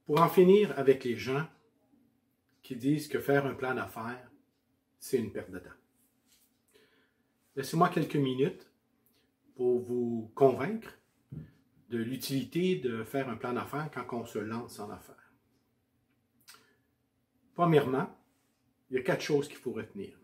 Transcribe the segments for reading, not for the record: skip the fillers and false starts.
Pour en finir avec les gens qui disent que faire un plan d'affaires, c'est une perte de temps. Laissez-moi quelques minutes pour vous convaincre de l'utilité de faire un plan d'affaires quand on se lance en affaires. Premièrement, il y a 4 choses qu'il faut retenir.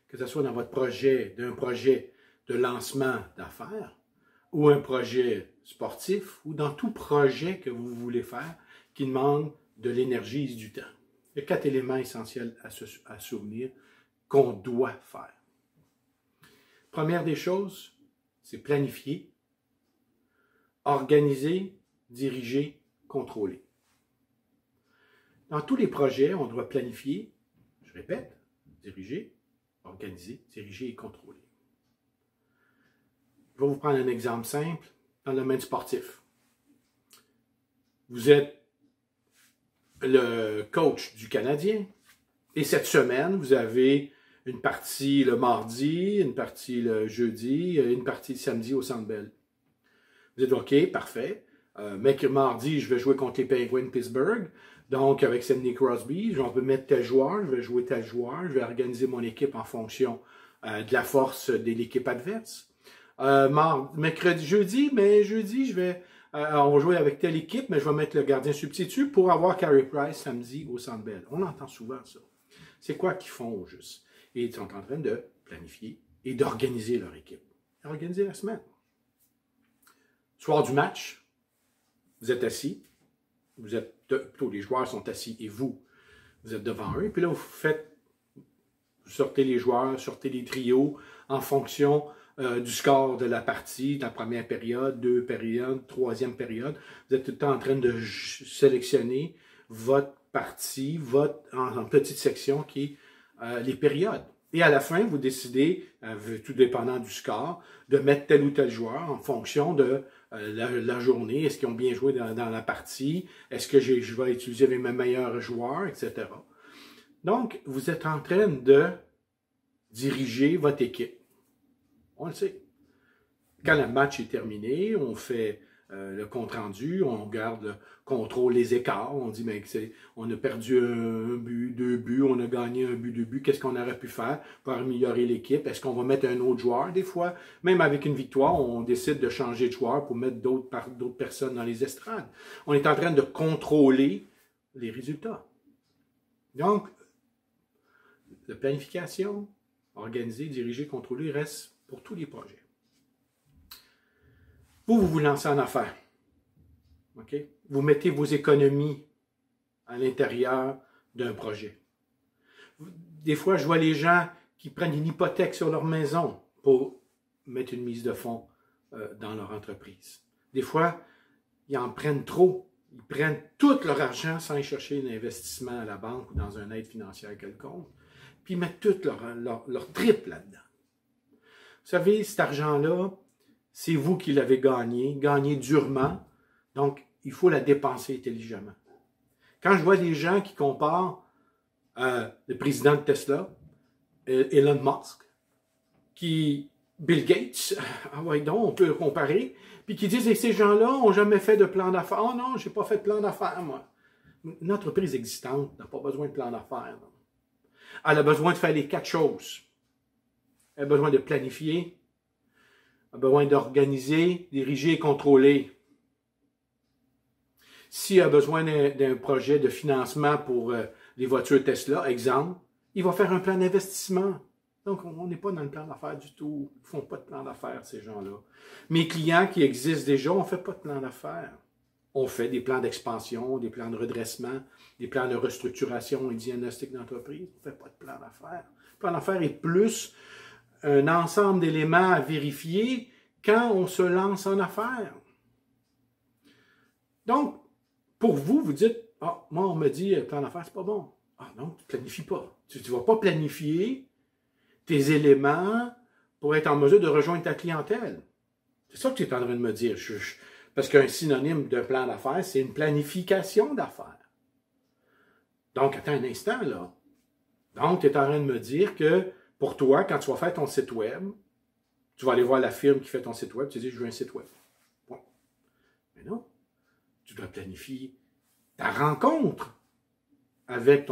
Que ce soit dans votre projet, d'un projet de lancement d'affaires, ou un projet sportif, ou dans tout projet que vous voulez faire qui demande de l'énergie et du temps. Il y a 4 éléments essentiels à souvenir qu'on doit faire. Première des choses, c'est planifier, organiser, diriger, contrôler. Dans tous les projets, on doit planifier, je répète, diriger, organiser, diriger et contrôler. Je vais vous prendre un exemple simple dans le domaine sportif. Vous êtes le coach du Canadien et cette semaine, vous avez une partie le mardi, une partie le jeudi, une partie le samedi au Centre Bell. Vous êtes OK, parfait. Mardi, je vais jouer contre les Penguins de Pittsburgh. Donc, avec Sidney Crosby, j'en peux mettre tel joueur, je vais jouer tel joueur, je vais organiser mon équipe en fonction de la force de l'équipe adverse. Jeudi, on va jouer avec telle équipe, mais je vais mettre le gardien substitut pour avoir Carey Price samedi au Centre Bell. On entend souvent ça. C'est quoi qu'ils font au juste? Et ils sont en train de planifier et d'organiser leur équipe. Organiser la semaine. Soir du match, vous êtes assis, plutôt les joueurs sont assis et vous êtes devant eux, et puis là, vous sortez les joueurs, sortez les trios en fonction du score de la partie, de la première période, 2 périodes, 3e période. Vous êtes tout le temps en train de sélectionner votre partie, en petite section qui est les périodes. Et à la fin, vous décidez, tout dépendant du score, de mettre tel ou tel joueur en fonction de la journée. Est-ce qu'ils ont bien joué dans la partie? Est-ce que je vais utiliser mes meilleurs joueurs, etc. Donc, vous êtes en train de diriger votre équipe. On le sait. Quand le match est terminé, on fait le compte-rendu, on garde, contrôle les écarts, on dit, on a perdu un but, 2 buts, on a gagné 1 but, 2 buts, qu'est-ce qu'on aurait pu faire pour améliorer l'équipe? Est-ce qu'on va mettre un autre joueur? Des fois, même avec une victoire, on décide de changer de joueur pour mettre d'autres personnes dans les estrades. On est en train de contrôler les résultats. Donc, la planification, organiser, diriger, contrôler reste pour tous les projets. Vous lancez en affaires. Okay? Vous mettez vos économies à l'intérieur d'un projet. Des fois, je vois les gens qui prennent une hypothèque sur leur maison pour mettre une mise de fonds dans leur entreprise. Des fois, ils en prennent trop. Ils prennent tout leur argent sans y chercher un investissement à la banque ou dans une aide financière quelconque, puis ils mettent tout leur trip là-dedans. Vous savez, cet argent-là, c'est vous qui l'avez gagné durement, donc il faut la dépenser intelligemment. Quand je vois des gens qui comparent le président de Tesla, Elon Musk, Bill Gates, ah ouais donc, on peut comparer, puis qui disent, ces gens-là n'ont jamais fait de plan d'affaires. Oh non, je n'ai pas fait de plan d'affaires, moi. Une entreprise existante n'a pas besoin de plan d'affaires. Elle a besoin de faire les 4 choses. Elle a besoin de planifier, elle a besoin d'organiser, diriger et contrôler. Si elle a besoin d'un projet de financement pour les voitures Tesla, exemple, il va faire un plan d'investissement. Donc, on n'est pas dans le plan d'affaires du tout. Ils ne font pas de plan d'affaires, ces gens-là. Mes clients qui existent déjà, on ne fait pas de plan d'affaires. On fait des plans d'expansion, des plans de redressement, des plans de restructuration et diagnostic d'entreprise. On ne fait pas de plan d'affaires. Le plan d'affaires est plus un ensemble d'éléments à vérifier quand on se lance en affaires. Donc, pour vous, vous dites, « Ah, moi, on me dit, plan d'affaires, c'est pas bon. » Ah non, tu ne planifies pas. Tu ne vas pas planifier tes éléments pour être en mesure de rejoindre ta clientèle. C'est ça que tu es en train de me dire. Parce qu'un synonyme d'un plan d'affaires, c'est une planification d'affaires. Donc, attends un instant, là. Donc, tu es en train de me dire que pour toi, quand tu vas faire ton site web, tu vas aller voir la firme qui fait ton site web, tu dis, je veux un site web. Bon. Mais non. Tu dois planifier ta rencontre avec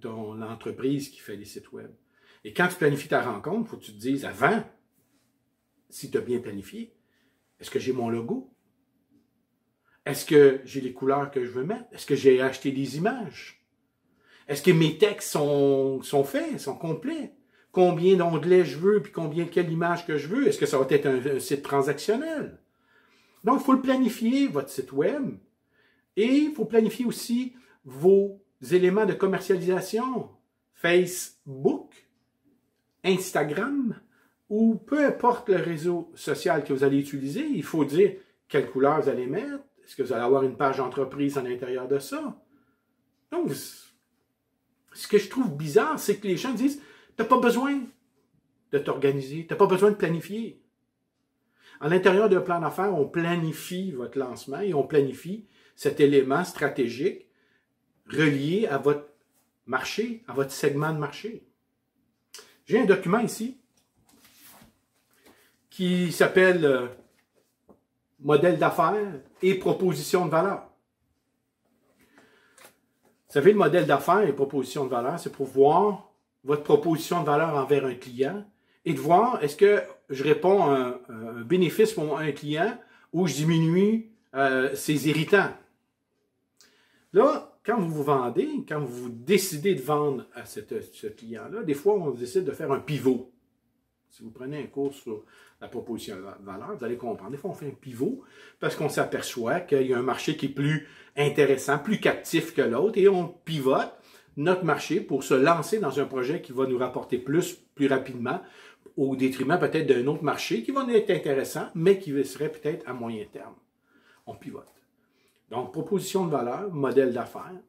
l'entreprise qui fait les sites web. Et quand tu planifies ta rencontre, il faut que tu te dises avant, si tu as bien planifié, est-ce que j'ai mon logo? Est-ce que j'ai les couleurs que je veux mettre? Est-ce que j'ai acheté des images? Est-ce que mes textes sont faits, sont complets? Combien d'onglets je veux, puis quelle image que je veux? Est-ce que ça va être un site transactionnel? Donc, il faut le planifier, votre site web. Et il faut planifier aussi vos éléments de commercialisation. Facebook, Instagram, ou peu importe le réseau social que vous allez utiliser, il faut dire quelle couleur vous allez mettre. Est-ce que vous allez avoir une page d'entreprise à l'intérieur de ça? Donc, ce que je trouve bizarre, c'est que les gens disent, tu n'as pas besoin de t'organiser, tu n'as pas besoin de planifier. À l'intérieur d'un plan d'affaires, on planifie votre lancement et on planifie cet élément stratégique relié à votre marché, à votre segment de marché. J'ai un document ici qui s'appelle modèle d'affaires et proposition de valeur. Vous savez, le modèle d'affaires et proposition de valeur, c'est pour voir votre proposition de valeur envers un client et de voir est-ce que je réponds à un bénéfice pour un client ou je diminue ses irritants. Là, quand vous vous vendez, quand vous décidez de vendre à ce client-là, des fois, on décide de faire un pivot. Si vous prenez un cours sur la proposition de valeur, vous allez comprendre. Des fois, on fait un pivot parce qu'on s'aperçoit qu'il y a un marché qui est plus intéressant, plus captif que l'autre, et on pivote notre marché pour se lancer dans un projet qui va nous rapporter plus rapidement, au détriment peut-être d'un autre marché qui va être intéressant, mais qui serait peut-être à moyen terme. On pivote. Donc, proposition de valeur, modèle d'affaires,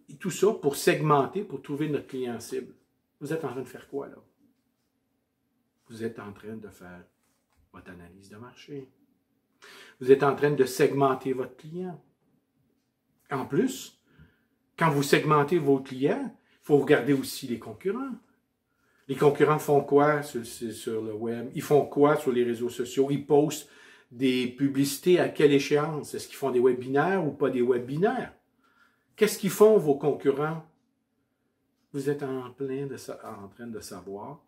et tout ça pour segmenter, pour trouver notre client cible. Vous êtes en train de faire quoi, là? Vous êtes en train de faire votre analyse de marché. Vous êtes en train de segmenter votre client. En plus, quand vous segmentez vos clients, il faut regarder aussi les concurrents. Les concurrents font quoi sur le web? Ils font quoi sur les réseaux sociaux? Ils postent des publicités à quelle échéance? Est-ce qu'ils font des webinaires ou pas des webinaires? Qu'est-ce qu'ils font, vos concurrents? Vous êtes en train de savoir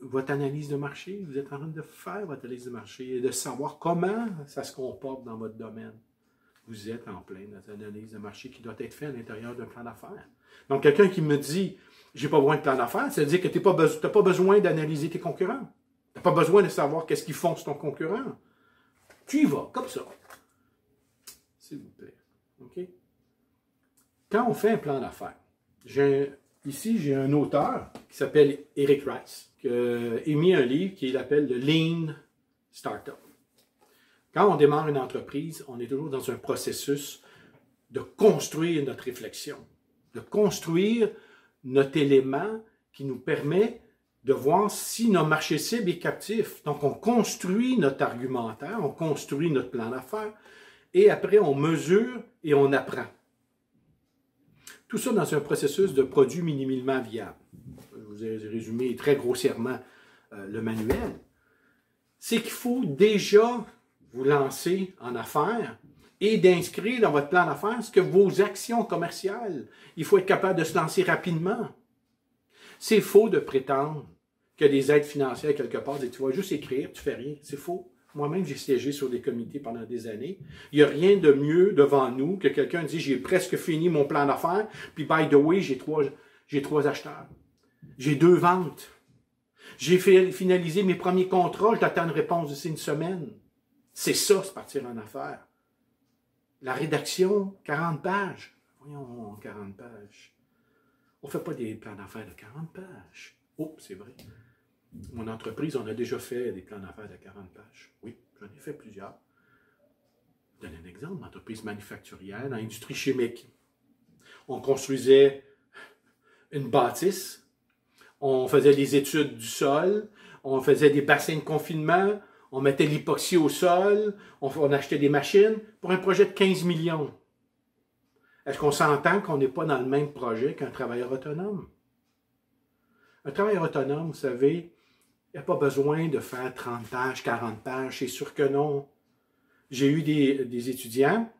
votre analyse de marché. Vous êtes en train de faire votre analyse de marché et de savoir comment ça se comporte dans votre domaine. Vous êtes en plein dans une analyse de marché qui doit être faite à l'intérieur d'un plan d'affaires. Donc, quelqu'un qui me dit « j'ai pas besoin de plan d'affaires », ça veut dire que tu n'as pas besoin d'analyser tes concurrents. Tu n'as pas besoin de savoir qu'est-ce qu'ils font sur ton concurrent. Tu y vas, comme ça. S'il vous plaît. OK? Quand on fait un plan d'affaires, ici, j'ai un auteur qui s'appelle Eric Rice, qui a émis un livre qu'il appelle le Lean Startup. Quand on démarre une entreprise, on est toujours dans un processus de construire notre réflexion, de construire notre élément qui nous permet de voir si notre marché cible est captif. Donc, on construit notre argumentaire, on construit notre plan d'affaires, et après, on mesure et on apprend. Tout ça dans un processus de produit minimalement viable. Je vous ai résumé très grossièrement le manuel. C'est qu'il faut déjà vous lancer en affaires et d'inscrire dans votre plan d'affaires ce que vos actions commerciales. Il faut être capable de se lancer rapidement. C'est faux de prétendre qu'il y a des aides financières quelque part et tu vas juste écrire, tu fais rien. C'est faux. Moi-même, j'ai siégé sur des comités pendant des années. Il n'y a rien de mieux devant nous que quelqu'un dit « j'ai presque fini mon plan d'affaires, puis by the way, j'ai trois acheteurs. J'ai 2 ventes. J'ai finalisé mes premiers contrats, je t'attends une réponse d'ici une semaine. » C'est ça, c'est partir en affaires. La rédaction, 40 pages. Voyons, 40 pages. On ne fait pas des plans d'affaires de 40 pages. Oh, c'est vrai. Mon entreprise, on a déjà fait des plans d'affaires de 40 pages. Oui, j'en ai fait plusieurs. Je donne un exemple, une entreprise manufacturière dans l'industrie chimique. On construisait une bâtisse, on faisait des études du sol, on faisait des bassins de confinement, on mettait l'époxy au sol, on achetait des machines pour un projet de 15 millions. Est-ce qu'on s'entend qu'on n'est pas dans le même projet qu'un travailleur autonome? Un travailleur autonome, vous savez, il n'y a pas besoin de faire 30 pages, 40 pages, c'est sûr que non. J'ai eu des étudiants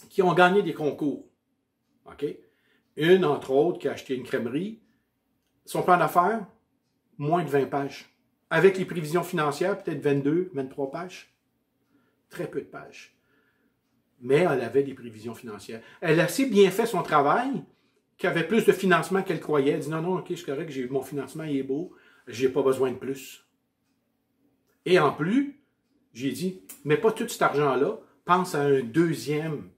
qui ont gagné des concours. OK? Une, entre autres, qui a acheté une crèmerie. Son plan d'affaires, moins de 20 pages. Avec les prévisions financières, peut-être 22, 23 pages. Très peu de pages. Mais elle avait des prévisions financières. Elle a assez bien fait son travail qu'elle avait plus de financement qu'elle croyait. Elle dit non, ok, c'est correct, mon financement il est beau, j'ai pas besoin de plus. Et en plus, j'ai dit, mais pas tout cet argent-là, pense à un deuxième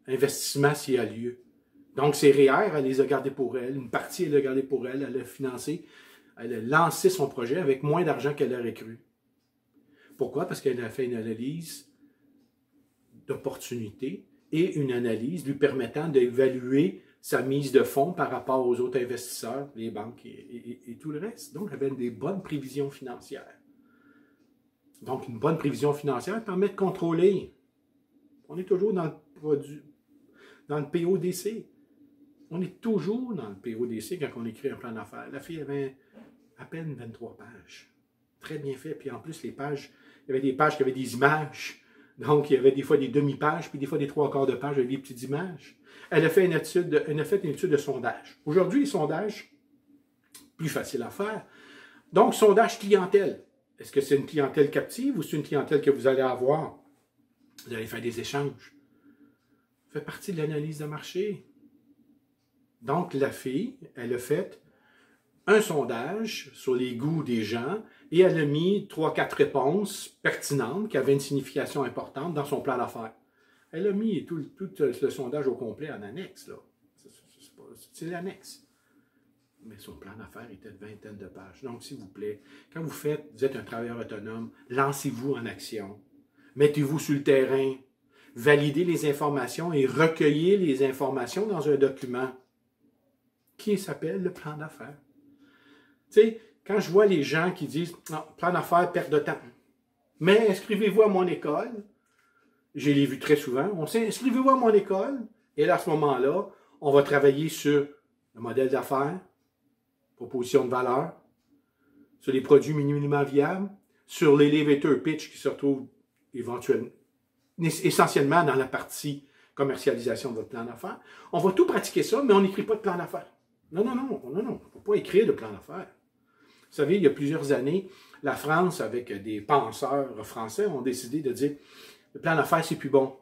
investissement s'il y a lieu. Donc, ses REER, elle les a gardés pour elle. Une partie, elle l'a gardée pour elle. Elle a financé, elle a lancé son projet avec moins d'argent qu'elle aurait cru. Pourquoi? Parce qu'elle a fait une analyse d'opportunité et une analyse lui permettant d'évaluer sa mise de fonds par rapport aux autres investisseurs, les banques et tout le reste. Donc, elle avait des bonnes prévisions financières. Donc, une bonne prévision financière permet de contrôler. On est toujours dans le PODC. On est toujours dans le PODC quand on écrit un plan d'affaires. La fille avait à peine 23 pages. Très bien fait. Puis en plus, les pages, il y avait des pages qui avaient des images. Donc, il y avait des fois des demi-pages, puis des fois des trois quarts de page avec des petites images. Elle a fait une étude de sondage. Aujourd'hui, les sondages, plus facile à faire. Donc, sondage clientèle. Est-ce que c'est une clientèle captive ou c'est une clientèle que vous allez avoir? Vous allez faire des échanges. Ça fait partie de l'analyse de marché. Donc, la fille, elle a fait un sondage sur les goûts des gens et elle a mis 3-4 réponses pertinentes qui avaient une signification importante dans son plan d'affaires. Elle a mis tout le sondage au complet en annexe. C'est l'annexe. Mais son plan d'affaires était de vingtaine de pages. Donc, s'il vous plaît, quand vous êtes un travailleur autonome, lancez-vous en action. Mettez-vous sur le terrain. Validez les informations et recueillez les informations dans un document qui s'appelle le plan d'affaires. Tu sais, quand je vois les gens qui disent « Non, plan d'affaires, perte de temps. » Mais inscrivez-vous à mon école. Je l'ai vu très souvent. On sait, inscrivez-vous à mon école. Et là, à ce moment-là, on va travailler sur le modèle d'affaires, proposition de valeur, sur les produits minimum viables, sur l'elevator pitch qui se retrouve éventuellement, essentiellement dans la partie commercialisation de votre plan d'affaires. On va tout pratiquer ça, mais on n'écrit pas de plan d'affaires. Non. On ne peut pas écrire de plan d'affaires. Vous savez, il y a plusieurs années, la France, avec des penseurs français, ont décidé de dire le plan d'affaires, c'est plus bon.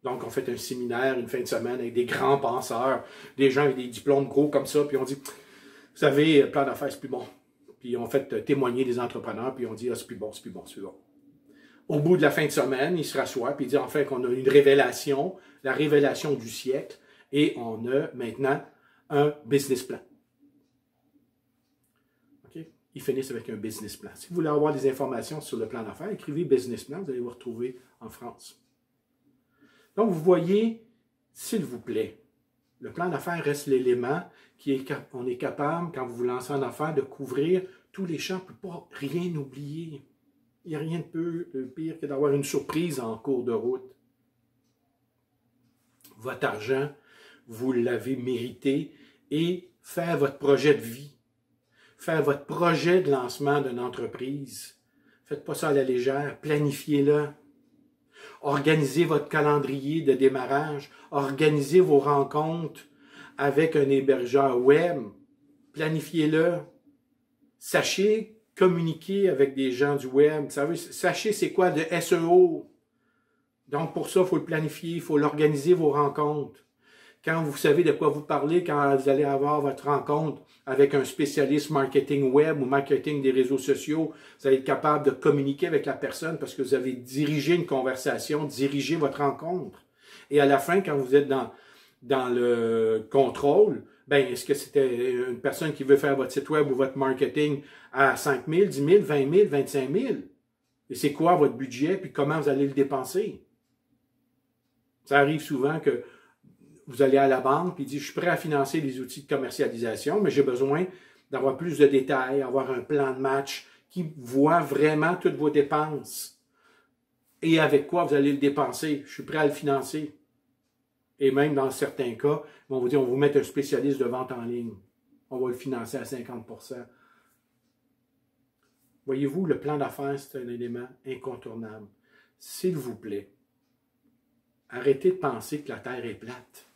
Donc, on fait un séminaire une fin de semaine avec des grands penseurs, des gens avec des diplômes gros comme ça, puis on dit, vous savez, le plan d'affaires, c'est plus bon. Puis on fait témoigner des entrepreneurs, puis on dit, ah, c'est plus bon. Au bout de la fin de semaine, ils se rassoient, puis ils disent enfin qu'on a une révélation, la révélation du siècle, et on a maintenant un business plan. Okay? Ils finissent avec un business plan. Si vous voulez avoir des informations sur le plan d'affaires, écrivez business plan, vous allez vous retrouver en France. Donc, vous voyez, s'il vous plaît, le plan d'affaires reste l'élément qu'on est capable, quand vous vous lancez en affaires, de couvrir tous les champs, on ne peut pas rien oublier. Il n'y a rien de pire que d'avoir une surprise en cours de route. Votre argent, vous l'avez mérité et faire votre projet de vie, faire votre projet de lancement d'une entreprise. Faites pas ça à la légère, planifiez-le. Organisez votre calendrier de démarrage, organisez vos rencontres avec un hébergeur web, planifiez-le. Sachez communiquer avec des gens du web, sachez c'est quoi de SEO. Donc pour ça, il faut le planifier, il faut l'organiser vos rencontres. Quand vous savez de quoi vous parlez, quand vous allez avoir votre rencontre avec un spécialiste marketing web ou marketing des réseaux sociaux, vous allez être capable de communiquer avec la personne parce que vous avez dirigé une conversation, dirigé votre rencontre. Et à la fin, quand vous êtes dans le contrôle, ben, est-ce que c'était une personne qui veut faire votre site web ou votre marketing à 5 000, 10 000, 20 000, 25 000? Et c'est quoi votre budget, puis comment vous allez le dépenser? Ça arrive souvent que vous allez à la banque et dites, je suis prêt à financer les outils de commercialisation, mais j'ai besoin d'avoir plus de détails, avoir un plan de match qui voit vraiment toutes vos dépenses. Et avec quoi vous allez le dépenser? Je suis prêt à le financer. Et même dans certains cas, ils vont vous dire, on va vous mettre un spécialiste de vente en ligne. On va le financer à 50%. Voyez-vous, le plan d'affaires, c'est un élément incontournable. S'il vous plaît, Arrêtez de penser que la Terre est plate.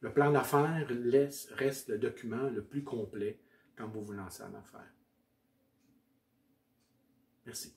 Le plan d'affaires reste le document le plus complet quand vous vous lancez en affaires. Merci.